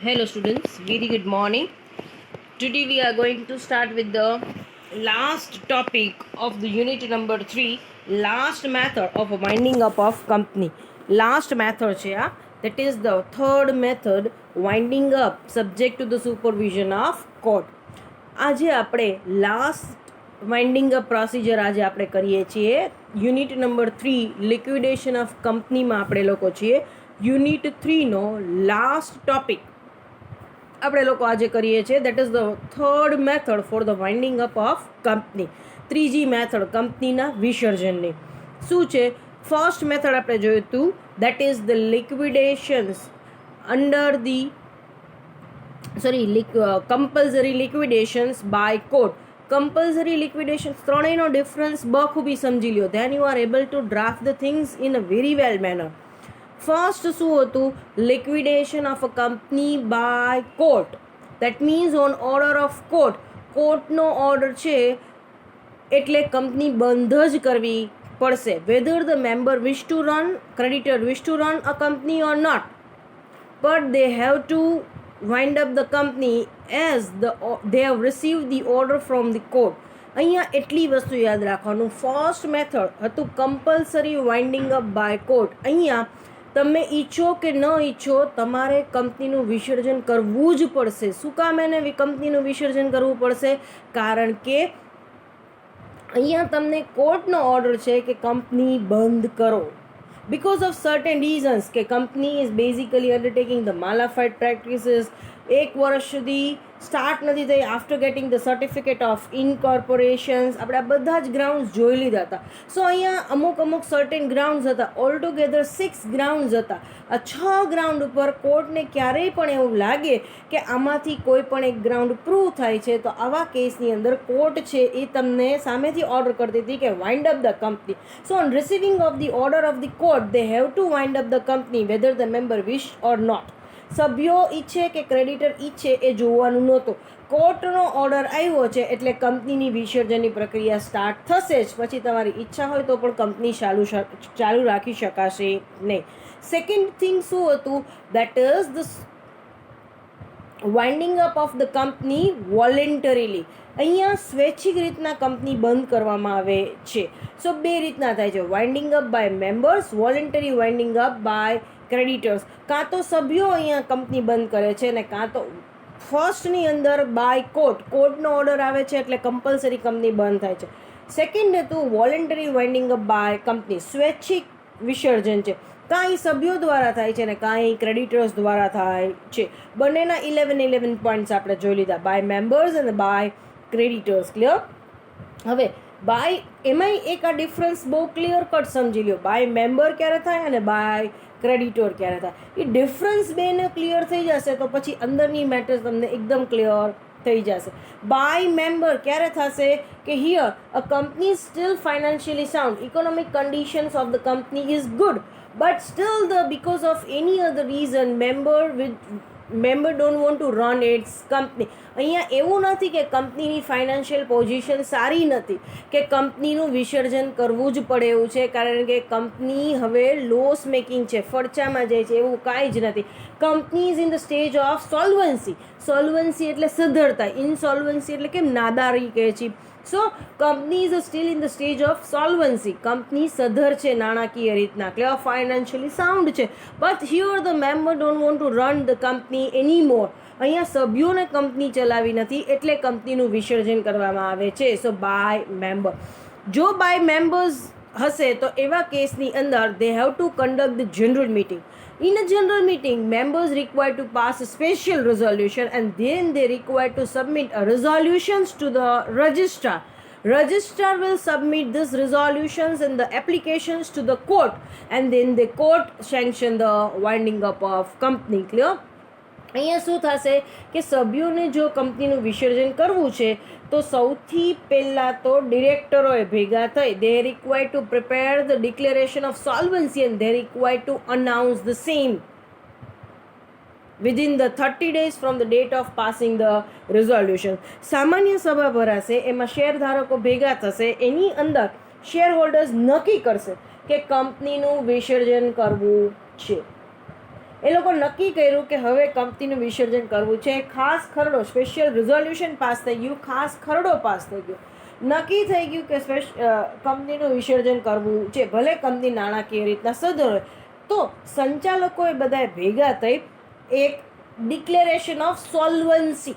Hello students, very good morning. Today we are going to start with the last topic of the unit number 3, last method of winding up of company. Last method છે આ, that is the third method, winding up subject to the supervision of court. આજે આપણે last winding up procedure આજે આપણે કરીએ છીએ. Unit number 3 liquidation of કંપનીમાં આપણે લોકો છીએ. યુનિટ 3નો લાસ્ટ ટોપિક આપણે લોકો આજે કરીએ છીએ. That is the third method for the winding up of company. ત્રીજી મેથડ કંપનીના વિસર્જનની શું છે? ફર્સ્ટ મેથડ આપણે જોયું હતું, that is the liquidations under the compulsory liquidations by court. Compulsory liquidations ત્રણેયનો ડિફરન્સ બખૂબી સમજી લ્યો. Then you are able to draft the things in a very well manner. First શું હતું? Liquidation of a company by court. That means on order of court. કોર્ટનો order છે એટલે company બંધ જ કરવી પડશે. Whether the member wish to run, creditor wish to run a company or not, but they have to wind up the company as they have received the order from the court. અહીંયા એટલી વસ્તુ યાદ રાખવાનું. First method હતું compulsory winding up by court. અહીંયા તમે ઈચ્છો કે ન ઈચ્છો તમારે કંપનીનું વિસર્જન કરવું જ પડશે. શું કામ એને કંપનીનું વિસર્જન કરવું પડશે? કારણ કે અહીંયા તમને કોર્ટનો ઓર્ડર છે કે કંપની બંધ કરો. because of certain reasons કે company is basically undertaking the malafide practices, એક વર્ષ સુધી સ્ટાર્ટ નથી થઈ, after getting the certificate of incorporations. આપણે આ બધા જ ગ્રાઉન્ડ્સ જોઈ લીધા હતા. સો અહીંયા અમુક સર્ટેન ગ્રાઉન્ડ્સ હતા. ઓલ ટુગેધર 6 ગ્રાઉન્ડ્સ હતા. આ 6 ગ્રાઉન્ડ ઉપર કોર્ટને ક્યારેય પણ એવું લાગે કે આમાંથી કોઈ પણ એક ગ્રાઉન્ડ પ્રૂવ થાય છે, તો આવા કેસની અંદર કોર્ટ છે એ તમને સામેથી ઓર્ડર કરતી હતી કે wind up the company. So on receiving of the order of the court they have to wind up the company whether the member wish or not. સભ્યો ઈચ્છે કે ક્રેડિટર ઈચ્છે એ જોવાનું નહોતું. કોર્ટનો ઓર્ડર આવ્યો છે એટલે કંપનીની વિસર્જનની પ્રક્રિયા સ્ટાર્ટ થશે જ. પછી તમારી ઈચ્છા હોય તો પણ કંપની ચાલુ રાખી શકાશે નહીં. સેકન્ડ થિંગ શું હતું? That is the winding up of the company voluntarily. અહીંયા સ્વૈચ્છિક રીતના કંપની બંધ કરવામાં આવે છે. સો બે રીતના થાય છે, winding up by members, voluntary winding up by creditors. કાં તો સભ્યો અહીંયા કંપની બંધ કરે છે અને કાં તો ફર્સ્ટની અંદર બાય કોર્ટ. કોર્ટનો ઓર્ડર આવે છે એટલે કમ્પલસરી કંપની બંધ થાય છે. સેકન્ડ હતું voluntary winding up by company, સ્વૈચ્છિક વિસર્જન છે. કાંઈ સભ્યો દ્વારા થાય છે અને કાંઈ ક્રેડિટર્સ દ્વારા થાય છે. બંનેના 11 પોઈન્ટ્સ આપણે જોઈ લીધા, બાય મેમ્બર્સ અને બાય ક્રેડિટર્સ. ક્લિયર? હવે બાય એમાંય એક આ ડિફરન્સ બહુ ક્લિયર કટ સમજી લ્યો. બાય મેમ્બર ક્યારે થાય અને બાય ક્રેડિટર ક્યારે થાય. એ ડિફરન્સ બેને ક્લિયર થઈ જશે તો પછી અંદરની મેટર્સ તમને એકદમ ક્લિયર થઈ જશે. બાય મેમ્બર ક્યારે થશે? કે here a company steel financially sound, economic conditions of the company is good, but still because of any other reason member don't want to run its company. અહીંયા એવું નથી કે કંપનીની ફાઇનાન્શિયલ પોઝિશન સારી નથી કે કંપનીનું વિસર્જન કરવું જ પડે એવું છે, કારણ કે કંપની હવે લોસ મેકિંગ છે, ફડચામાં જાય છે, એવું કાંઈ જ નથી. Company is in the stage of solvency. Solvency એટલે સધ્ધરતા, ઇનસોલ્વન્સી એટલે કેમ નાદારી કહે છે. So company is still in the stage of solvency. Company સધ્ધર છે નાણાકીય રીતના, ક્લિયર, ફાઇનાન્શિયલી સાઉન્ડ છે. But here the member don't want to run the company any more. અહીંયા સભ્યોને કંપની ચલાવી નથી એટલે કંપનીનું વિસર્જન કરવામાં આવે છે. So bye member. જો બાય મેમ્બર્સ હશે તો એવા કેસની અંદર દે have two conduct the general meeting. In a general meeting, members required to pass a special resolution and then they required to submit a resolutions to the registrar. Registrar will submit these resolutions and the applications to the court, and then the court sanction the winding up of company. Clear? અહીંયા શું થશે કે સભ્યોને જો કંપનીનું વિસર્જન કરવું છે તો સૌથી પહેલાં તો ડિરેક્ટરોએ ભેગા થઈ they require to prepare the declaration of solvency and they require to announce the same within the 30 days from the date of passing the resolution. સામાન્ય સભા ભરાશે, એમાં શેરધારકો ભેગા થશે, એની અંદર શેર હોલ્ડર્સ નક્કી કરશે કે કંપનીનું વિસર્જન કરવું છે. એ લોકો નક્કી કર્યું કે હવે કંપનીનું વિસર્જન કરવું છે. ખાસ ખરડો સ્પેશિયલ રિઝોલ્યુશન પાસ થઈ ગયું, ખાસ ખરડો પાસ થઈ ગયો. નક્કી થઈ ગયું કે કંપનીનું વિસર્જન કરવું છે, ભલે કંપની નાણાકીય રીતના સદ્ધર હોય. તો સંચાલકોએ બધાએ ભેગા થઈ એક ડિક્લેરેશન ઓફ સોલ્વન્સી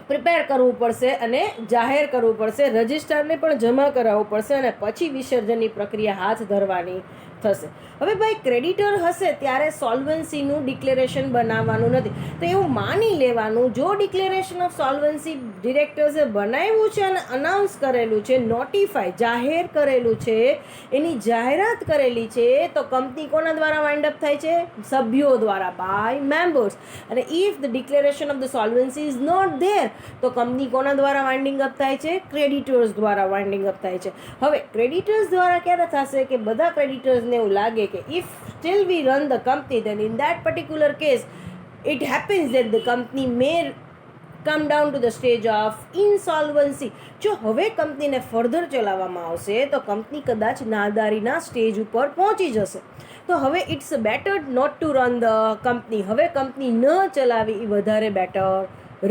પ્રિપેર કરવું પડશે અને જાહેર કરવું પડશે, રજિસ્ટ્રારને પણ જમા કરાવવું પડશે અને પછી વિસર્જનની પ્રક્રિયા હાથ ધરવાની થશે. હવે ભાઈ ક્રેડિટર હશે ત્યારે સોલ્વન્સીનું ડિક્લેરેશન બનાવવાનું નથી, તો એવું માની લેવાનું જો ડિક્લેરેશન ઓફ સોલ્વન્સી ડિરેક્ટર્સે બનાવ્યું છે અને અનાઉન્સ કરેલું છે, નોટિફાય જાહેર કરેલું છે, એની જાહેરાત કરેલી છે, તો કંપની કોના દ્વારા વાઇન્ડ અપ થાય છે? સભ્યો દ્વારા, બાય મેમ્બર્સ. અને if the declaration of the solvency is not there તો કંપની કોના દ્વારા વાઇન્ડિંગ અપ થાય છે? ક્રેડિટર્સ દ્વારા વાઇન્ડિંગ અપ થાય છે. હવે ક્રેડિટર્સ દ્વારા ક્યારે થશે કે બધા ક્રેડિટર્સને એવું લાગે કે if still we run the company, then in that particular case it happens that the company may come down to the stage of insolvency. જો હવે કંપનીને ફર્ધર ચલાવવામાં આવશે તો કંપની કદાચ નાદારીના સ્ટેજ ઉપર પહોંચી જશે. તો હવે it's better not to run the company. હવે કંપની ન ચલાવી એ વધારે બેટર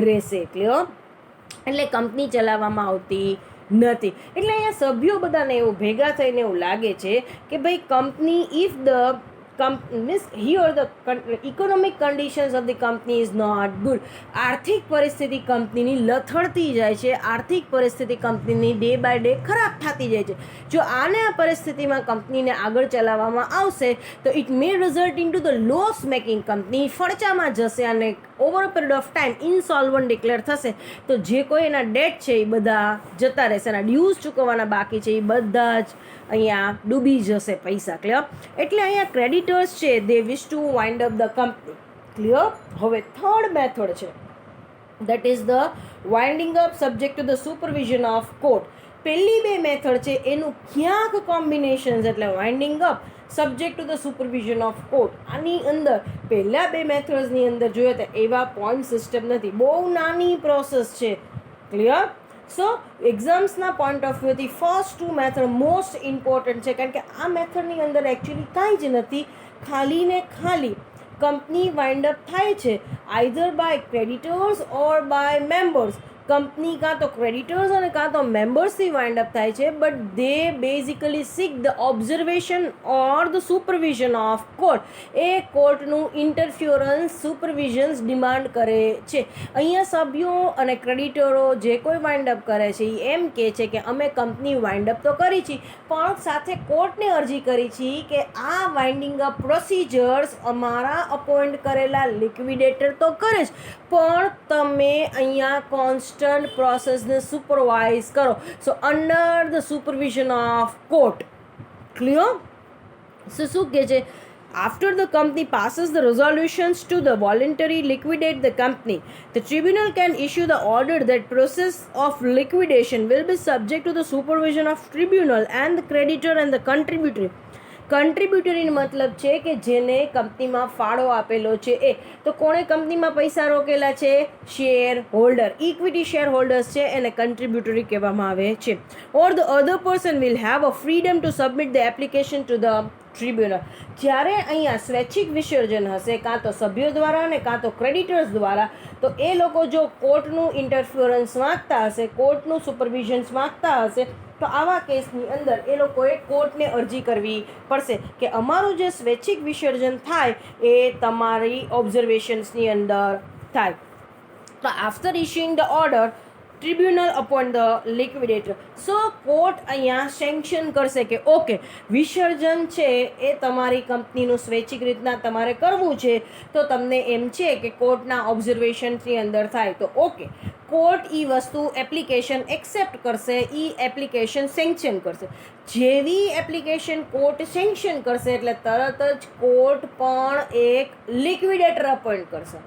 રહેશે. ક્લિયર? એટલે કંપની ચલાવવામાં આવતી નથી. એટલે અહીંયા સભ્યો બધાને એવું ભેગા થઈને એવું લાગે છે કે ભાઈ company if the means here the economic conditions of the company is not good. આર્થિક પરિસ્થિતિ કંપનીની લથડતી જાય છે, આર્થિક પરિસ્થિતિ કંપનીની ડે બાય ડે ખરાબ થતી જાય છે. જો આને આ પરિસ્થિતિમાં કંપનીને આગળ ચલાવવામાં આવશે તો it may result in to the loss making. Company ફડચામાં જશે અને over a period of time insolvent declare થશે. તો જે કોઈ એના ડેટ છે એ બધા જતા રહેશે, એના ડ્યુઝ ચૂકવવાના બાકી છે એ બધા જ અહીંયા ડૂબી જશે પૈસા. ક્લિયર? એટલે અહીંયા ક્રેડિટર્સ છે they wish to wind up the company. Clear? હવે થર્ડ મેથડ છે that is the winding up subject to the supervision of court. પહેલી બે મેથડ છે એનું ક્યાંક કોમ્બિનેશન્સ એટલે winding up subject to the supervision of court. આની અંદર પહેલાં બે મેથડ્સની અંદર જોઈએ તો એવા પોઈન્ટ સિસ્ટમ નથી, બહુ નાની પ્રોસેસ છે. ક્લિયર? સો એક્ઝામ્સના પોઈન્ટ ઓફ વ્યૂથી first two method most important છે, કારણ કે આ મેથડની અંદર એકચ્યુઅલી કાંઈ જ નથી, ખાલી ને ખાલી કંપની વાઇન્ડ અપ થાય છે either by creditors or by members. Company કાં તો ક્રેડિટર્સ અને કાં તો મેમ્બર્સથી વાઇન્ડ અપ થાય છે, but they basically seek the observation or the supervision of court. એ કોર્ટનું ઇન્ટરફિયરન્સ સુપરવિઝન્સ ડિમાન્ડ કરે છે. અહીંયા સભ્યો અને ક્રેડિટરો જે કોઈ વાઇન્ડ અપ કરે છે એ એમ કહે છે કે અમે કંપની વાઇન્ડ અપ તો કરી છે, પણ સાથે કોર્ટને અરજી કરી છે કે આ વાઇન્ડિંગ અપ પ્રોસિજર્સ અમારા અપોઇન્ટ કરેલા લિક્વિડેટર તો કરે જ, પણ તમે અહીંયા કોન્સ્ટન્ટ પ્રોસેસને સુપરવાઇઝ કરો. So under the supervision of court. Clear? So શું કહે છે? After the company passes the resolutions to the voluntary liquidate the company, the tribunal can issue the order that process of liquidation will be subject to the supervision of tribunal and the creditor and the contributory. કન્ટ્રીબ્યુટરી મતલબ છે કે જેને કંપનીમાં ફાળો આપેલો છે એ. તો કોણે કંપનીમાં પૈસા રોકેલા છે? Share holder, equity share holders છે, એને કન્ટ્રીબ્યુટરી કહેવામાં આવે છે. Or the other person will have a freedom to submit the application two the tribunal. જ્યારે અહીંયા સ્વૈચ્છિક વિસર્જન હશે કાં તો સભ્યો દ્વારા અને કાં તો ક્રેડિટર્સ દ્વારા, તો એ લોકો જો કોર્ટનું ઇન્ટરફિયરન્સ માગતા હશે, કોર્ટનું સુપરવિઝન્સ માગતા હશે, તો આવા કેસની અંદર એ લોકોએ કોર્ટને અરજી કરવી પડશે કે અમારું જે સ્વૈચ્છિક વિસર્જન થાય એ તમારી ઓબ્ઝર્વેશન્સની અંદર થાય. તો after issuing the order tribunal appoint the liquidator. So court અહીંયા સેન્ક્શન કરશે કે ઓકે વિસર્જન છે એ તમારી કંપનીનું સ્વૈચ્છિક રીતના તમારે કરવું છે, તો તમને એમ છે કે કોર્ટના ઓબ્ઝર્વેશન્સની અંદર થાય તો ઓકે. કોર્ટ એ વસ્તુ એપ્લિકેશન એક્સેપ્ટ કરશે, એ એપ્લિકેશન સેન્ક્શન કરશે. જેવી એપ્લિકેશન કોર્ટ સેન્ક્શન કરશે એટલે તરત જ કોર્ટ પણ એક લિક્વિડેટર અપોઇન્ટ કરશે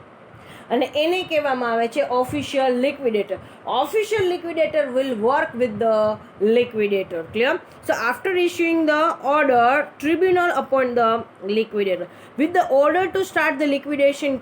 અને એને કહેવામાં આવે છે official liquidator. Official liquidator will work with the liquidator. Clear? So after issuing the order tribunal appoint the liquidator with the order to start the liquidating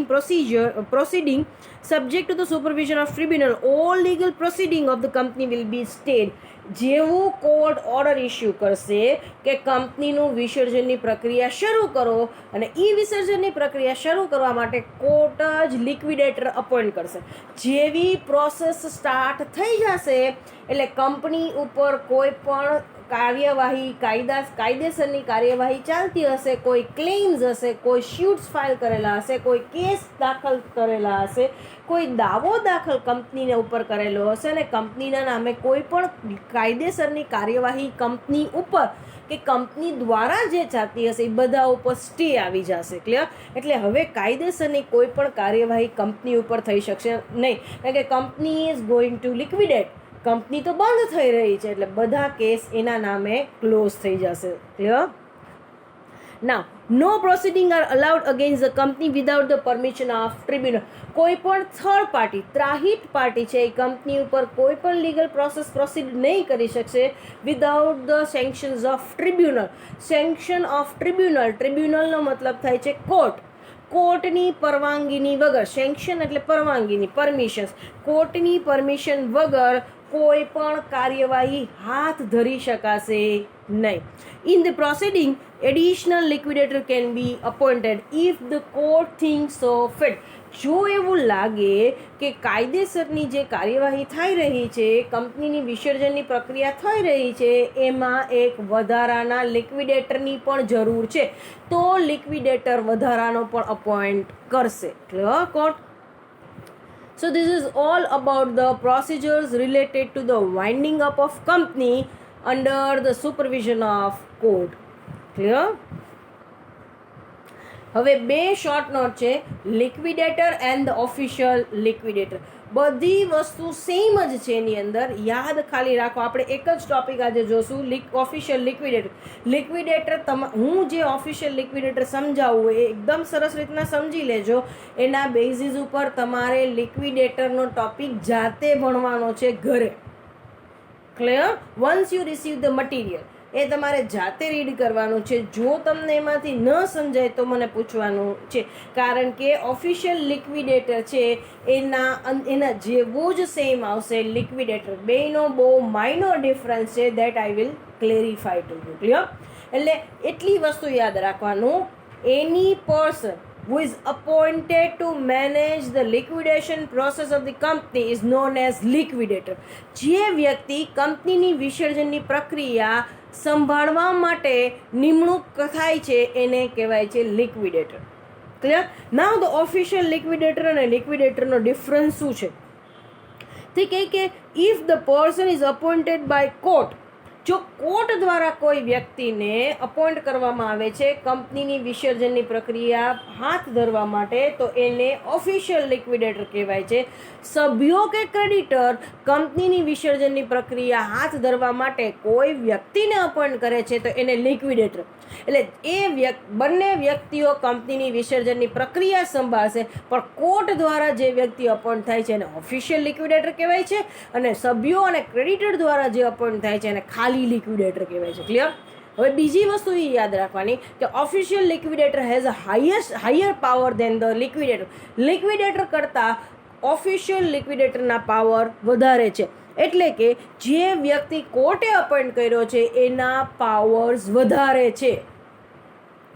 proceeding subject to the supervision of tribunal. All legal proceeding of the company will be stayed. જેવું court order issue કરશે કે કંપનીનું વિસર્જનની પ્રક્રિયા શરૂ કરો, અને એ વિસર્જનની પ્રક્રિયા શરૂ કરવા માટે કોર્ટ જ લિક્વિડેટર અપોઇન્ટ કરશે. જેવી પ્રોસેસ સ્ટાર્ટ થઈ જશે એટલે કંપની ઉપર કોઈ પણ કાર્યવાહી કાયદેસરની કાર્યવાહી ચાલતી હશે, કોઈ ક્લેમ્સ હશે, કોઈ સ્યુટ્સ ફાઇલ કરેલા હશે, કોઈ કેસ દાખલ કરેલા હશે, કોઈ દાવો દાખલ કંપનીને ઉપર કરેલો હશે, અને કંપનીના નામે કોઈ પણ કાયદેસરની કાર્યવાહી કંપની ઉપર કે કંપની દ્વારા જે ચાલતી હશે એ બધા ઉપર સ્ટે આવી જશે. ક્લિયર? એટલે હવે કાયદેસરની કોઈ પણ કાર્યવાહી કંપની ઉપર થઈ શકશે નહીં, કારણ કે company is going to liquidate. Company તો બંધ થઈ રહી છે એટલે બધા કેસ એના નામે ક્લોઝ થઈ જશે. Clear? Now, no proceeding are allowed against the company without the permission of tribunal. કોઈ પણ થર્ડ પાર્ટી, ત્રાહિત પાર્ટી છે એ કંપની ઉપર કોઈ પણ લીગલ પ્રોસેસ પ્રોસીડ નહીં કરી શકશે without the sanctions of tribunal. Sanction of tribunal, ટ્રિબ્યુનલનો મતલબ થાય છે કોર્ટ. કોર્ટની પરવાનગીની વગર, સેન્કશન એટલે પરવાનગીની, પરમિશન્સ, કોર્ટની પરમિશન વગર કોઈ પણ કાર્યવાહી હાથ ધરી શકાશે નહીં. In the proceeding additional liquidator can be appointed if the court thinks so fit. જો એવું લાગે કે કાયદેસરની જે કાર્યવાહી થઈ રહી છે, કંપનીની વિસર્જનની પ્રક્રિયા થઈ રહી છે, એમાં એક વધારાના લિક્વિડેટરની પણ જરૂર છે, તો લિક્વિડેટર વધારાનો પણ અપોઇન્ટ કરશે. Clear court? So this is all about the procedures related to the winding up of company under the supervision of court. Clear? હવે બે શોર્ટ નોટ છે, liquidator and the official liquidator. બધી વસ્તુ same જ છે એની અંદર, યાદ ખાલી રાખો. આપણે એક જ ટોપિક આજે જોશું, ઓફિશિયલ લિક્વિડેટર. લિક્વિડેટર હું જે ઓફિશિયલ લિક્વિડેટર સમજાવું એ એકદમ સરસ રીતના સમજી લેજો. એના બેઝિસ ઉપર તમારે લિક્વિડેટરનો ટોપિક જાતે ભણવાનો છે ઘરે. Clear? Once you receive the material, એ તમારે જાતે રીડ કરવાનું છે. જો તમને એમાંથી ન સમજાય તો મને પૂછવાનું છે, કારણ કે ઓફિશિયલ લિક્વિડેટર છે એના જેવો જ સેમ આવશે લિક્વિડેટર. બેનો બહુ માઇનોર ડિફરન્સ છે, that I will clarify to you. Clear? એટલે એટલી વસ્તુ યાદ રાખવાનું, એની person who is appointed to manage the liquidation process of the company is known as liquidator. જે વ્યક્તિ કંપનીની વિસર્જનની પ્રક્રિયા સંભાળવા માટે નિમણૂક થાય છે એને કહેવાય છે liquidator. Clear? Now the official liquidator અને લિક્વિડેટરનો ડિફરન્સ શું છે? તે કહે કે if the person is appointed by court, જો કોર્ટ દ્વારા કોઈ વ્યક્તિને અપોઇન્ટ કરવામાં આવે છે કંપનીની વિસર્જનની પ્રક્રિયા હાથ ધરવા માટે, તો એને ઓફિશિયલ લિક્વિડેટર કહેવાય છે. સભ્યો કે ક્રેડિટર કંપનીની વિસર્જનની પ્રક્રિયા હાથ ધરવા માટે કોઈ વ્યક્તિને અપોઇન્ટ કરે છે તો એને લિક્વિડેટર. એટલે એ બંને વ્યક્તિઓ કંપનીની વિસર્જનની પ્રક્રિયા સંભાળશે, પણ કોર્ટ દ્વારા જે વ્યક્તિ અપોઇન્ટ થાય છે એને ઓફિશિયલ લિક્વિડેટર કહેવાય છે, અને સભ્યો અને ક્રેડિટર દ્વારા જે અપોઇન્ટ થાય છે એને ખાલી લિક્વિડેટર કહેવાય છે. ક્લિયર? હવે બીજી વસ્તુ એ યાદ રાખવાની કે official liquidator has a higher power than the liquidator. Liquidator કરતાં ઓફિશિયલ લિક્વિડેટરના પાવર વધારે છે. એટલે કે જે વ્યક્તિ કોર્ટે અપોઇન્ટ કર્યો છે એના પાવર્સ વધારે છે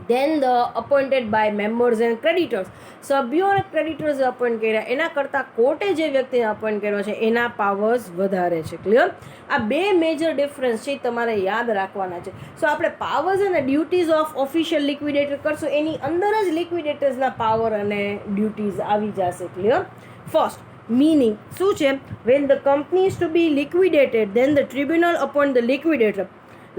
than the appointed by members and creditors. સભ્યો અને ક્રેડિટર્સ અપોઇન્ટ કર્યા એના કરતાં કોર્ટે જે વ્યક્તિને અપોઇન્ટ કર્યો છે એના પાવર્સ વધારે છે. ક્લિયર? આ બે મેજર ડિફરન્સ છે તમારે યાદ રાખવાના છે. સો આપણે પાવર્સ અને ડ્યુટીઝ ઓફ ઓફિશિયલ લિક્વિડેટર કરશું, એની અંદર જ લિક્વિડેટર્સના પાવર અને ડ્યુટીઝ આવી જશે. ક્લિયર? ફર્સ્ટ meaning શું છે? when the company is to be liquidated then the tribunal appoint the liquidator.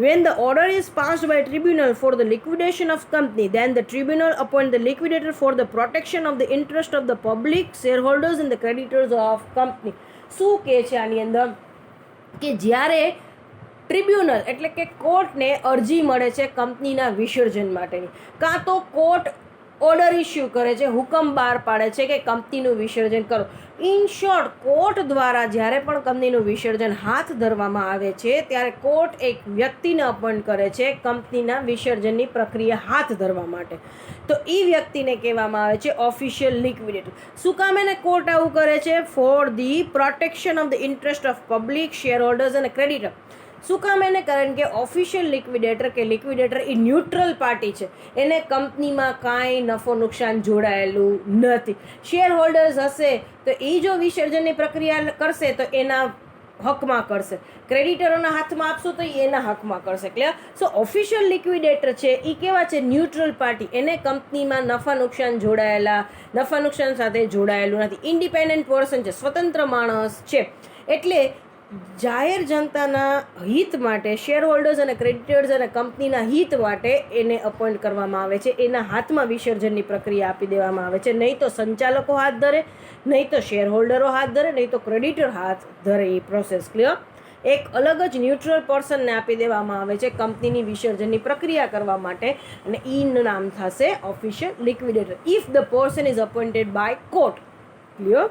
When the order is passed by tribunal for the liquidation of company then the tribunal appoint the liquidator for the protection of the interest of the public, shareholders and the creditors of company. શું કહે છે આની અંદર કે જ્યારે tribunal એટલે કે કોર્ટને અરજી મળે છે કંપનીના વિસર્જન માટેની, કાં તો કોર્ટ ઓર્ડર ઇસ્યુ કરે છે, હુકમ બહાર પાડે છે કે કંપનીનું વિસર્જન કરો. ઇન શોર્ટ, કોર્ટ દ્વારા જ્યારે પણ કંપનીનું વિસર્જન હાથ ધરવામાં આવે છે ત્યારે કોર્ટ એક વ્યક્તિને અપોઇન્ટ કરે છે કંપનીના વિસર્જનની પ્રક્રિયા હાથ ધરવા માટે. તો એ વ્યક્તિને કહેવામાં આવે છે ઓફિશિયલ લિક્વિડેટર. શું કામ એને કોર્ટ આવું કરે છે? For the protection of the interest of public, share holders અને ક્રેડિટર. શું કામ એને? કારણ કે ઓફિશિયલ લિક્વિડેટર કે લિક્વિડેટર એ ન્યુટ્રલ પાર્ટી છે, એને કંપનીમાં કાંઈ નફો નુકસાન જોડાયેલું નથી. શેર હોલ્ડર્સ હશે તો એ જો વિસર્જનની પ્રક્રિયા કરશે તો એના હકમાં કરશે, ક્રેડિટરોના હાથમાં આપશો તો એના હકમાં કરશે. ક્લિયર? સો ઓફિશિયલ લિક્વિડેટર છે એ કેવા છે? ન્યુટ્રલ પાર્ટી, એને કંપનીમાં નફા નુકસાન સાથે જોડાયેલું નથી. ઇન્ડિપેન્ડન્ટ પર્સન છે, સ્વતંત્ર માણસ છે. એટલે જાહેર જનતાના હિત માટે, શેર હોલ્ડર્સ અને ક્રેડિટર્સ અને કંપનીના હિત માટે એને અપોઇન્ટ કરવામાં આવે છે. એના હાથમાં વિસર્જનની પ્રક્રિયા આપી દેવામાં આવે છે. નહીં તો સંચાલકો હાથ ધરે, નહીં તો શેર હોલ્ડરો હાથ ધરે, નહીં તો ક્રેડિટર હાથ ધરે. એ પ્રોસેસ ક્લિયર? એક અલગ જ ન્યુટ્રલ પર્સનને આપી દેવામાં આવે છે કંપનીની વિસર્જનની પ્રક્રિયા કરવા માટે, અને એનું નામ થશે official liquidator if the person is appointed by court. Clear?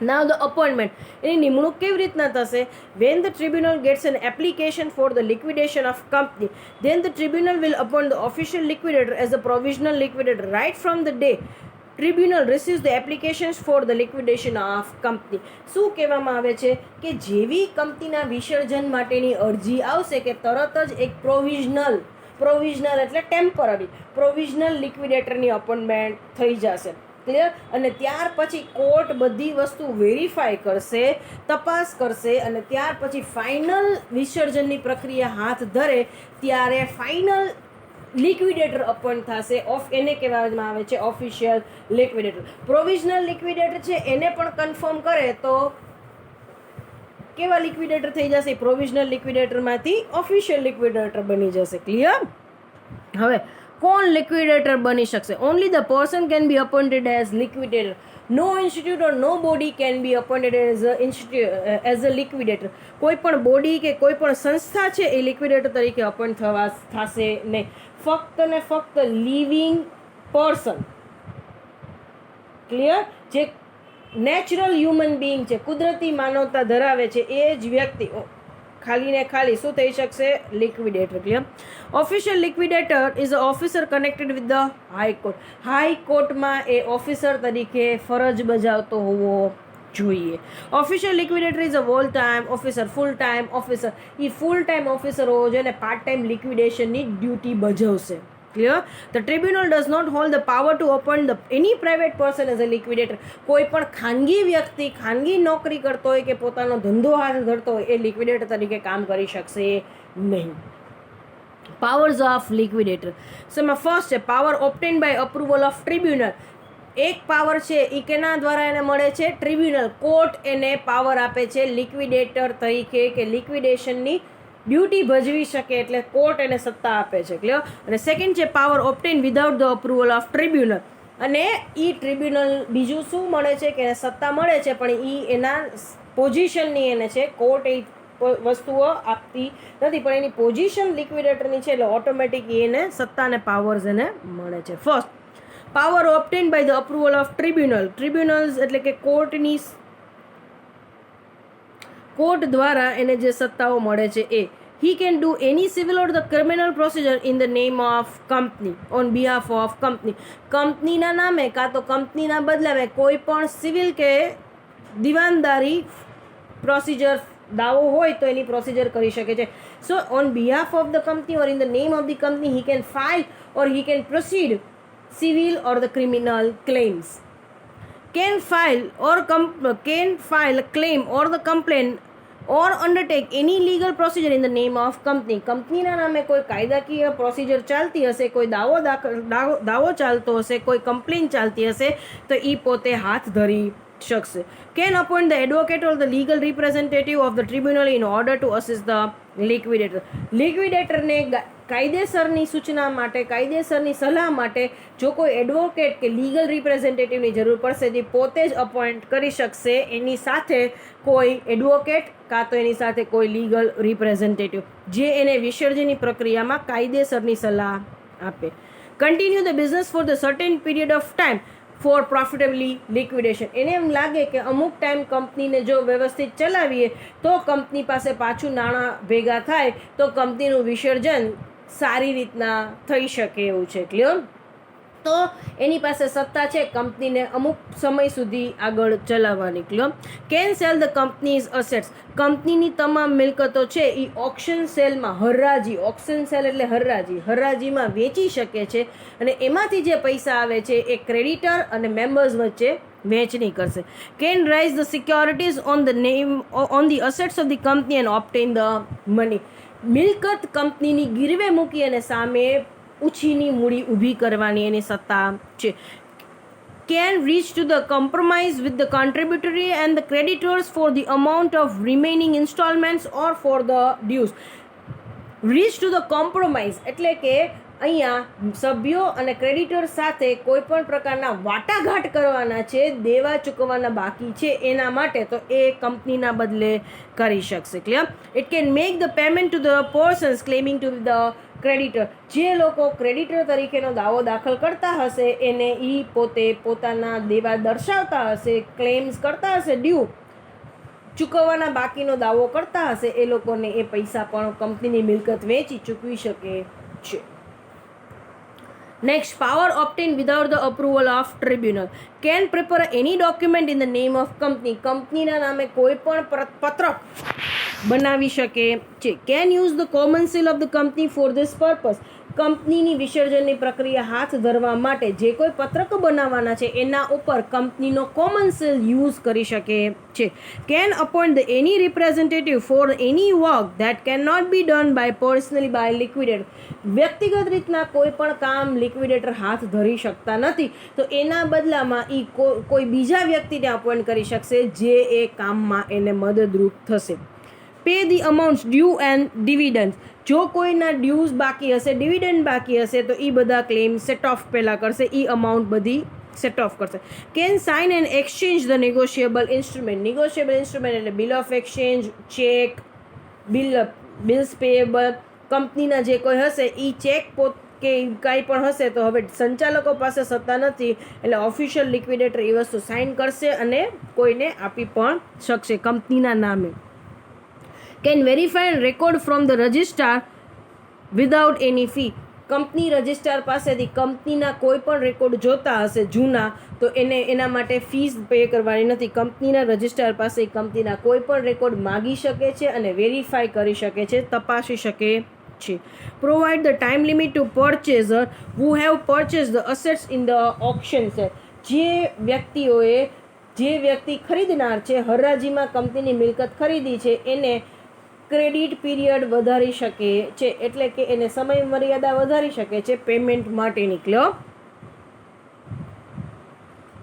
Now the appointment, એની નિમણૂક કેવી રીતના થશે? When the tribunal gets an application for the liquidation of company, then the tribunal will appoint the official liquidator as the provisional liquidator right from the day tribunal receives the applications for the liquidation of company. શું કહેવામાં આવે છે કે જેવી કંપનીના વિસર્જન માટેની અરજી આવશે કે તરત જ એક પ્રોવિઝનલ એટલે ટેમ્પરરી પ્રોવિઝનલ લિક્વિડેટરની અપોઇન્ટમેન્ટ થઈ જશે. ક્લિયર? અને ત્યાર પછી કોર્ટ બધી વસ્તુ વેરીફાઈ કરશે, તપાસ કરશે, અને ત્યાર પછી ફાઇનલ વિસર્જનની પ્રક્રિયા હાથ ધરે ત્યારે ફાઇનલ લિક્વિડેટર અપોઇન્ટ થશે. એને કહેવામાં આવે છે ઓફિશિયલ લિક્વિડેટર. પ્રોવિઝનલ લિક્વિડેટર છે એને પણ કન્ફર્મ કરે તો કેવા લિક્વિડેટર થઈ જશે? પ્રોવિઝનલ લિક્વિડેટરમાંથી ઓફિશિયલ લિક્વિડેટર બની જશે. ક્લિયર? હવે કોણ લિક્વિડેટર બની શકશે? Only the person can be appointed as liquidator. No institute or no body can be appointed as a liquidator. કોઈ પણ બોડી કે કોઈ પણ સંસ્થા છે એ લિક્વિડેટર તરીકે અપોઇન્ટ થશે નહીં. ફક્ત ને ફક્ત લિવિંગ પર્સન, ક્લિયર, જે નેચરલ હ્યુમન બિંગ છે, કુદરતી માનવતા ધરાવે છે, એ જ વ્યક્તિ ખાલી ને ખાલી શું થઈ શકશે? Liquidator. Clear? Official liquidator is a officer connected with the high court. હાઈકોર્ટમાં એ ઓફિસર તરીકે ફરજ બજાવતો હોવો જોઈએ. Official liquidator is a whole time officer, full time officer. એ ફૂલ ટાઈમ ઓફિસર હોવો જોઈએ અને પાર્ટ ટાઈમ લિક્વિડેશનની ડ્યુટી ભજવશે. Clear? The tribunal does not hold the power to appoint the any private person as a liquidator. કોઈ પણ ખાનગી વ્યક્તિ ખાનગી નોકરી કરતો હોય કે પોતાનો ધંધો હાથ ધરતો હોય એ લિક્વિડેટર તરીકે કામ કરી શકશે નહીં. Powers of liquidator. એમાં ફર્સ્ટ છે power obtain by approval of tribunal. એક પાવર છે એ કેના દ્વારા એને મળે છે? ટ્રિબ્યુનલ, કોર્ટ એને પાવર આપે છે લિક્વિડેટર તરીકે કે લિક્વિડેશનની ડ્યુટી ભજવી શકે, એટલે કોર્ટ એને સત્તા આપે છે. ક્લિયર? અને સેકન્ડ છે power obtain without the approval of tribunal. અને એ ટ્રિબ્યુનલ બીજું શું મળે છે કે એને સત્તા મળે છે પણ એ એના પોઝિશનની એને છે. કોર્ટ એ વસ્તુઓ આપતી નથી પણ એની પોઝિશન લિક્વિડેટરની છે એટલે ઓટોમેટિક એને સત્તા અને પાવર્સ એને મળે છે. First, power obtain by the approval of tribunal. Tribunals એટલે કે કોર્ટ દ્વારા એને જે સત્તાઓ મળે છે એ he can do any civil or the criminal procedure in the name of company on behalf of company. કંપનીના નામે કાં તો કંપનીના બદલામાં કોઈ પણ સિવિલ કે દિવાનદારી પ્રોસિજર દાવો હોય તો એની પ્રોસિજર કરી શકે છે. So on behalf of the company or in the name of the company he can file or he can proceed civil or the criminal claims. Can file a claim or the complaint or undertake any legal procedure in the name of company. કંપનીના નામે કોઈ કાયદાકીય procedure ચાલતી હશે, કોઈ દાવો ચાલતો હશે, કોઈ કમ્પ્લેન ચાલતી હશે તો એ પોતે હાથ ધરી શકશે. Can appoint the advocate or the legal representative of the tribunal in order to assist the liquidator. લિક્વિડેટરને કાયદેસરની સૂચના માટે, કાયદેસરની સલાહ માટે જો કોઈ એડવોકેટ કે લીગલ રિપ્રેઝેન્ટેટિવની જરૂર પડશે તે પોતે જ અપોઇન્ટ કરી શકશે. એની સાથે કોઈ એડવોકેટ કાં તો એની સાથે કોઈ લીગલ રિપ્રેઝેન્ટેટિવ જે એને વિસર્જનની પ્રક્રિયામાં કાયદેસરની સલાહ આપે. Continue the business for the certain period of time for profitably liquidation. એને એમ લાગે કે અમુક ટાઈમ કંપનીને જો વ્યવસ્થિત ચલાવીએ તો કંપની પાસે પાછું નાણાં ભેગા થાય તો કંપનીનું વિસર્જન સારી રીતના થઈ શકે એવું છે. ક્લિયર? તો એની પાસે સત્તા છે કંપનીને અમુક સમય સુધી આગળ ચલાવવાની. Clear? Can cell the companies assets, કંપનીની તમામ મિલકતો છે એ ઓક્શન સેલમાં હરાજી, ઓક્શન સેલ એટલે હરાજીમાં વેચી શકે છે અને એમાંથી જે પૈસા આવે છે એ ક્રેડિટર અને મેમ્બર્સ વચ્ચે વહેંચણી કરશે. Can rise the securities on the assets of the company and obtain the money, મિલકત કંપનીની ગીરવે મૂકી અને સામે ઉછીની મૂડી ઊભી કરવાની એની સત્તા છે. Can reach to the compromise with the contributory and the creditors for the amount of remaining instalments or for the dues. Reach to the compromise એટલે કે અહીંયા સભ્યો અને ક્રેડિટર સાથે કોઈ પણ પ્રકારના વાટાઘાટ કરવાના છે, દેવા ચૂકવવાના બાકી છે એના માટે, તો એ કંપનીના બદલે કરી શકશે. Clear? It can make the payment to the persons claiming to the creditor, જે લોકો ક્રેડિટર તરીકેનો દાવો દાખલ કરતા હશે એને એ પોતે પોતાના દેવા દર્શાવતા હશે, ક્લેમ્સ કરતા હશે, ડ્યુ ચૂકવવાના બાકીનો દાવો કરતા હશે, એ લોકોને એ પૈસા પણ કંપનીની મિલકત વેચી ચૂકવી શકે છે. Next, power obtained without the approval of tribunal. Can prepare any document in the name of company. કંપનીના નામે કોઈ પણ પત્રક બનાવી શકે છે. Can use the common seal of the company for this purpose. કંપનીની વિસર્જનની પ્રક્રિયા હાથ ધરવા માટે જે કોઈ પત્રકો બનાવવાના છે એના ઉપર કંપનીનો કોમન સીલ યુઝ કરી શકે છે. Can appoint the any representative for any work that can not be done by personally by liquidator. વ્યક્તિગત રીતના કોઈ પણ કામ લિક્વિડેટર હાથ ધરી શકતા નથી, તો એના બદલામાં એ કોઈ બીજા વ્યક્તિને અપોઇન્ટ કરી શકશે જે એ કામમાં એને મદદરૂપ થશે. Pay the amounts due and dividend. જો કોઈના ડ્યુઝ બાકી હશે, ડિવિડન્ડ બાકી હશે, તો એ બધા ક્લેમ સેટ ઓફ પહેલાં કરશે, એ અમાઉન્ટ બધી સેટ ઓફ કરશે. Can sign and exchange the negotiable instrument. Negotiable instrument એટલે bill of exchange, cheque, bills payable. કંપનીના જે કોઈ હશે એ ચેક કે કાંઈ પણ હશે તો હવે સંચાલકો પાસે સત્તા નથી, એટલે ઓફિશિયલ લિક્વિડેટર એ વસ્તુ સાઇન કરશે અને કોઈને આપી પણ શકશે કંપનીના નામે. Can verify and record from the registrar without any fee. Company registrar પાસેથી કંપનીના કોઈ પણ રેકોર્ડ જોતા હશે જૂના, તો એના માટે ફીસ પે કરવાની નથી. કંપનીના રજિસ્ટ્રાર પાસે કંપનીના કોઈ પણ રેકોર્ડ માગી શકે છે અને વેરીફાઈ કરી શકે છે, તપાસી શકે છે. Provide the time limit to purchaser who have purchase the assets in the option sale. જે વ્યક્તિ ખરીદનાર છે, હરાજીમાં કંપનીની મિલકત ખરીદી છે, એને ક્રેડિટ પીરિયડ વધારી શકે છે, એટલે કે એને સમય મર્યાદા વધારી શકે છે પેમેન્ટ માટેની. Clear?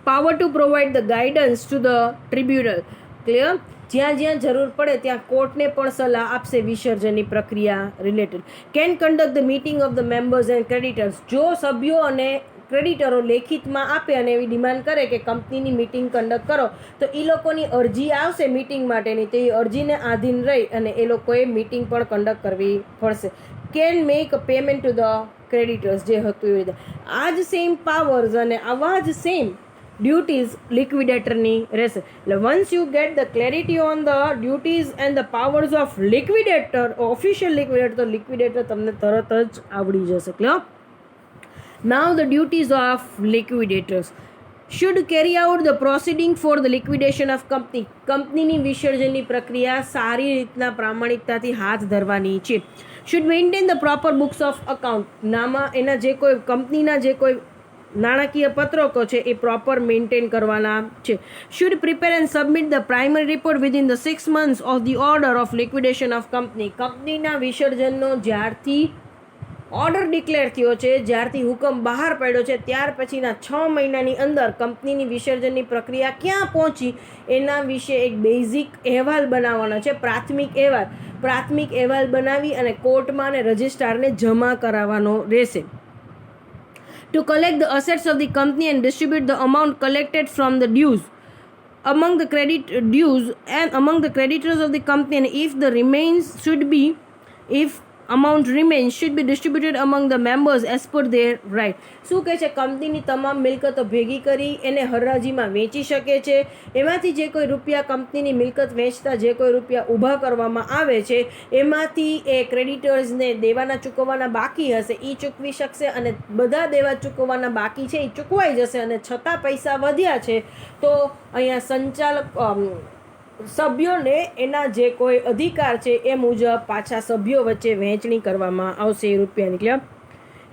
Power to provide the guidance two the tribunal. Clear? જ્યાં જરૂર પડે ત્યાં કોર્ટને પણ સલાહ આપશે વિસર્જનની પ્રક્રિયા related. Can conduct the meeting of the members and creditors. જો સભ્યો અને ક્રેડિટરો લેખિતમાં આપે અને એવી ડિમાન્ડ કરે કે કંપનીની મીટિંગ કન્ડક્ટ કરો, તો એ લોકોની અરજી આવશે મીટિંગ માટેની, તો એ અરજીને આધીન રહી અને એ લોકોએ મીટિંગ પણ કન્ડક્ટ કરવી પડશે. Can make a payment to the creditors. જે હતું એવી રીતે આ જ સેમ પાવર્સ અને આવા જ સેમ ડ્યુટીઝ લિક્વિડેટરની રહેશે. એટલે once you get the clarity on the duties and the powers of liquidator, official liquidator, તો લિક્વિડેટર તમને તરત જ આવડી જશે. Clear? Now the duties of liquidators should carry out the proceeding for the liquidation of company. કંપનીની વિસર્જનની પ્રક્રિયા સારી રીતના પ્રામાણિકતાથી હાથ ધરવાની છે. should maintain the proper books of account. એના જે કોઈ કંપનીના જે કોઈ નાણાકીય પત્રકો છે એ પ્રોપર મેન્ટેન કરવાના છે. should prepare and submit the primary report within the 6 months of the order of liquidation of company. કંપનીના વિસર્જનનો જ્યારથી ઓર્ડર ડિક્લેર થયો છે, જ્યારથી હુકમ બહાર પડ્યો છે, ત્યાર પછીના 6 મહિનાની અંદર કંપનીની વિસર્જનની પ્રક્રિયા ક્યાં પહોંચી એના વિશે એક બેઝિક અહેવાલ બનાવવાનો છે, પ્રાથમિક અહેવાલ બનાવી અને કોર્ટમાં અને રજિસ્ટ્રારને જમા કરાવવાનો રહેશે. To collect the assets of the company and distribute the amount collected from the dues among the creditors of the company, and if the remains should be, if amount remains should be distributed among the members as per their right. શું કહે છે, કંપનીની તમામ મિલકતો ભેગી કરી એને હરાજીમાં વેચી શકે છે. એમાંથી જે કોઈ રૂપિયા કંપનીની મિલકત વેચતા જે કોઈ રૂપિયા ઊભા કરવામાં આવે છે એમાંથી એ ક્રેડિટર્સને દેવાના ચૂકવવાના બાકી હશે એ ચૂકવી શકશે, અને બધા દેવા ચૂકવવાના બાકી છે એ ચૂકવાઈ જશે, અને છતાં પૈસા વધ્યા છે તો અહીંયા સંચાલક સભ્યોને એના જે કોઈ અધિકાર છે એ મુજબ પાછા સભ્યો વચ્ચે વહેંચણી કરવામાં આવશે એ રૂપિયાની. Clear?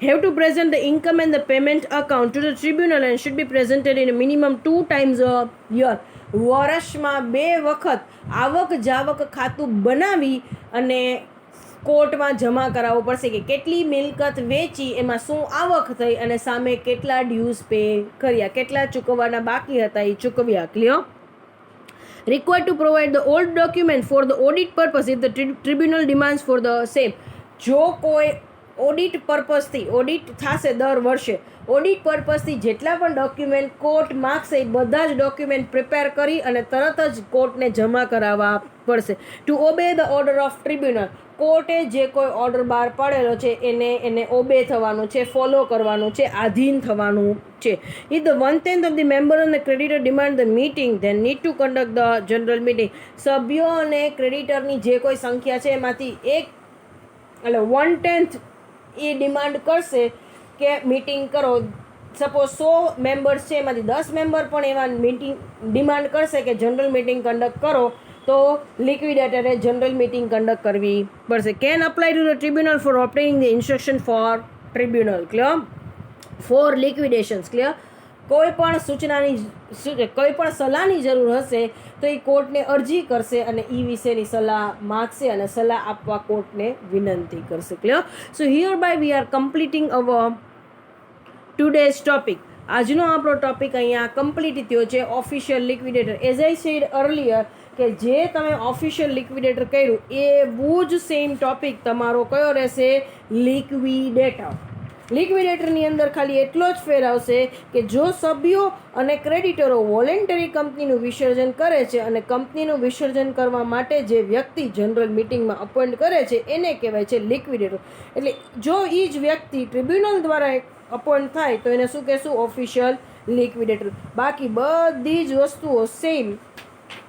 have to present the income and the payment account to the tribunal and should be presented in a minimum 2 times a year. વર્ષમાં 2 વખત આવક જાવક ખાતું બનાવી અને કોર્ટમાં જમા કરાવવું પડશે કે કેટલી મિલકત વેચી, એમાં શું આવક થઈ અને સામે કેટલા ડ્યુઝ પે કર્યા, કેટલા ચૂકવવાના બાકી હતા એ ચૂકવ્યા. Clear? required to provide the old document for the audit purpose if the tribunal demands for the same. જો કોઈ ઓડિટ પર્પઝથી ઓડિટ થશે દર વર્ષે, ઓડિટ પર્પઝથી જેટલા પણ ડોક્યુમેન્ટ કોર્ટ માગશે એ બધા જ ડોક્યુમેન્ટ પ્રિપેર કરી અને તરત જ કોર્ટને જમા કરાવવા પડશે. To obey the order of tribunal, કોર્ટે જે કોઈ ઓર્ડર બહાર પાડેલો છે એને ઓબે થવાનું છે, ફોલો કરવાનું છે, આધીન થવાનું છે. If the 1/10 of the member અને creditor demand the meeting then need to conduct the general meeting. સભ્યો અને ક્રેડિટરની જે કોઈ સંખ્યા છે એમાંથી એટલે 1/10 એ ડિમાન્ડ કરશે કે મીટિંગ કરો. સપોઝ 100 મેમ્બર્સ છે એમાંથી 10 મેમ્બર પણ એવા મીટિંગ ડિમાન્ડ કરશે કે જનરલ મીટિંગ કન્ડક્ટ કરો, તો લિક્વિડેટરે જનરલ મીટિંગ કન્ડક્ટ કરવી પડશે. Can apply to the tribunal for obtaining the instruction for tribunal. Clear? For liquidations. Clear? કોઈ પણ કોઈ પણ સલાહની જરૂર હશે તો એ કોર્ટને અરજી કરશે અને એ વિશેની સલાહ માગશે અને સલાહ આપવા કોર્ટને વિનંતી કરશે. Clear? So here by we are completing our today's topic. આજનો આપણો ટોપિક અહીંયા કમ્પ્લીટ થયો છે, official liquidator. As I said earlier કે જે તમે ઓફિશિયલ લિક્વિડેટર કર્યું એવું જ સેમ ટોપિક તમારો કયો રહેશે, લિક્વિડેટર. લિક્વિડેટરની અંદર ખાલી એટલો જ ફેર આવશે કે જો સભ્યો અને ક્રેડિટરો વોલેન્ટરી કંપનીનું વિસર્જન કરે છે અને કંપનીનું વિસર્જન કરવા માટે જે વ્યક્તિ જનરલ મિટિંગમાં અપોઇન્ટ કરે છે એને કહેવાય છે લિક્વિડેટર. એટલે જો એ જ વ્યક્તિ ટ્રિબ્યુનલ દ્વારા અપોઇન્ટ થાય તો એને શું કહેશું, ઓફિશિયલ લિક્વિડેટર. બાકી બધી જ વસ્તુઓ સેમ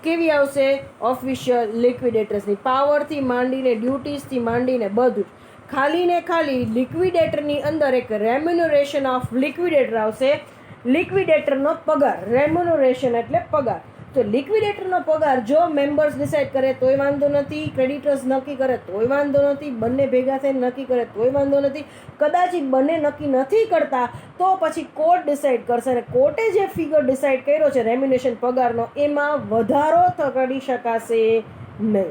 કેવી આવશે, ઓફિશિયલ લિક્વિડેટર્સની. પાવરથી માંડીને ડ્યુટીઝથી માંડીને બધું જ. ખાલી ને ખાલી લિક્વિડેટરની અંદર એક રેમ્યુનરેશન ઓફ લિક્વિડેટર આવશે, લિક્વિડેટરનો પગાર. રેમ્યુનરેશન એટલે પગાર. તો લિક્વિડેટરનો પગાર જો મેમ્બર્સ ડિસાઇડ કરે તોય વાંધો નથી, ક્રેડિટર્સ નક્કી કરે તોય વાંધો નથી, બંને ભેગા થઈને નક્કી કરે તોય વાંધો નથી. કદાચ બંને નક્કી નથી કરતા તો પછી કોર્ટ ડિસાઇડ કરશે અને કોર્ટે જે ફિગર ડિસાઇડ કર્યો છે રેમ્યુનરેશન પગારનો એમાં વધારો કરી શકાશે નહીં.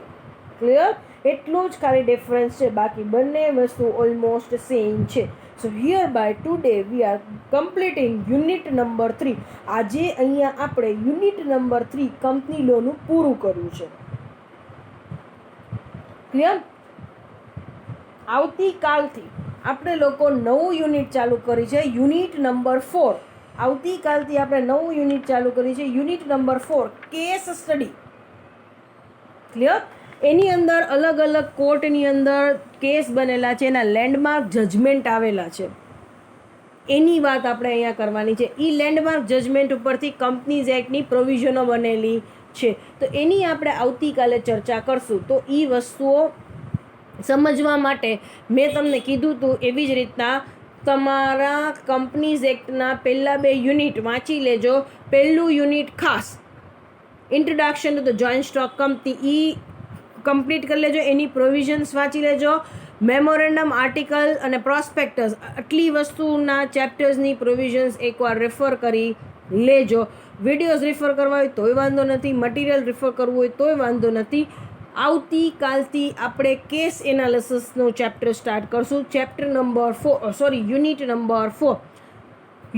ક્લિયર? એટલું જ ખાલી ડિફરન્સ છે, બાકી બંને વસ્તુ ઓલમોસ્ટ સેમ છે. So here by today we are completing unit number 3. આજે અહીંયા આપણે યુનિટ નંબર 3 કંપની લોનું પૂરું કર્યું છે. ક્લિયર? આવતીકાલથી આપણે લોકો નવું યુનિટ ચાલુ કરી છે, યુનિટ નંબર 4. આવતીકાલથી આપણે નવું યુનિટ ચાલુ કરી છે, unit number 4, case study. Clear? એની અંદર અલગ અલગ કોર્ટની અંદર કેસ બનેલા છે, એના લેન્ડમાર્ક જજમેન્ટ આવેલા છે, એની વાત આપણે અહીંયા કરવાની છે. એ લેન્ડમાર્ક જજમેન્ટ ઉપરથી કંપનીઝ એક્ટની પ્રોવિઝનો બનેલી છે, તો એની આપણે આવતીકાલે ચર્ચા કરશું. તો એ વસ્તુઓ સમજવા માટે મેં તમને કીધું હતું એવી જ રીતના તમારા કંપનીઝ એક્ટના પહેલાં 2 યુનિટ વાંચી લેજો. પહેલું યુનિટ ખાસ introduction to the joint stock company, complete કરી લેજો. એની પ્રોવિઝન્સ વાંચી લેજો. મેમોરેન્ડમ, આર્ટિકલ અને પ્રોસ્પેક્ટસ, આટલી વસ્તુના ચેપ્ટર્સની પ્રોવિઝન્સ એકવાર રેફર કરી લેજો. વિડીયોઝ રેફર કરવા હોય તોય વાંધો નથી, મટીરિયલ રેફર કરવું હોય તોય વાંધો નથી. આવતીકાલથી આપણે કેસ એનાલિસિસનો ચેપ્ટર સ્ટાર્ટ કરશું. Chapter number 4 unit number 4.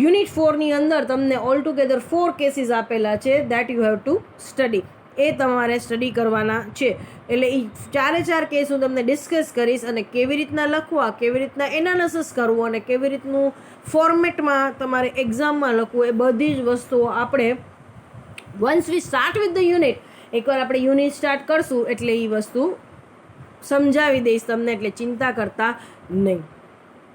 Unit 4ની અંદર તમને ઓલ ટુગેધર 4 કેસીસ આપેલા છે that you have to study. એ તમારે સ્ટડી કરવાના છે. એટલે એ 4 કેસ હું તમને ડિસ્કસ કરીશ અને કેવી રીતના લખવા, કેવી રીતના એનાલિસિસ કરવું અને કેવી રીતનું ફોર્મેટમાં તમારે એક્ઝામમાં લખવું, એ બધી જ વસ્તુઓ આપણે once V start with the unit, એકવાર આપણે યુનિટ સ્ટાર્ટ કરશું એટલે એ વસ્તુ સમજાવી દઈશ તમને, એટલે ચિંતા કરતા નહીં.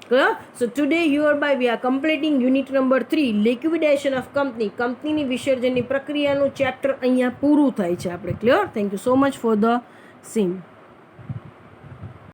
Clear? So today hereby we are completing unit number 3 liquidation of કંપનીની વિસર્જનની પ્રક્રિયાનું ચેપ્ટર અહીંયા પૂરું થાય છે આપણે. Clear? Thank you so much for the scene.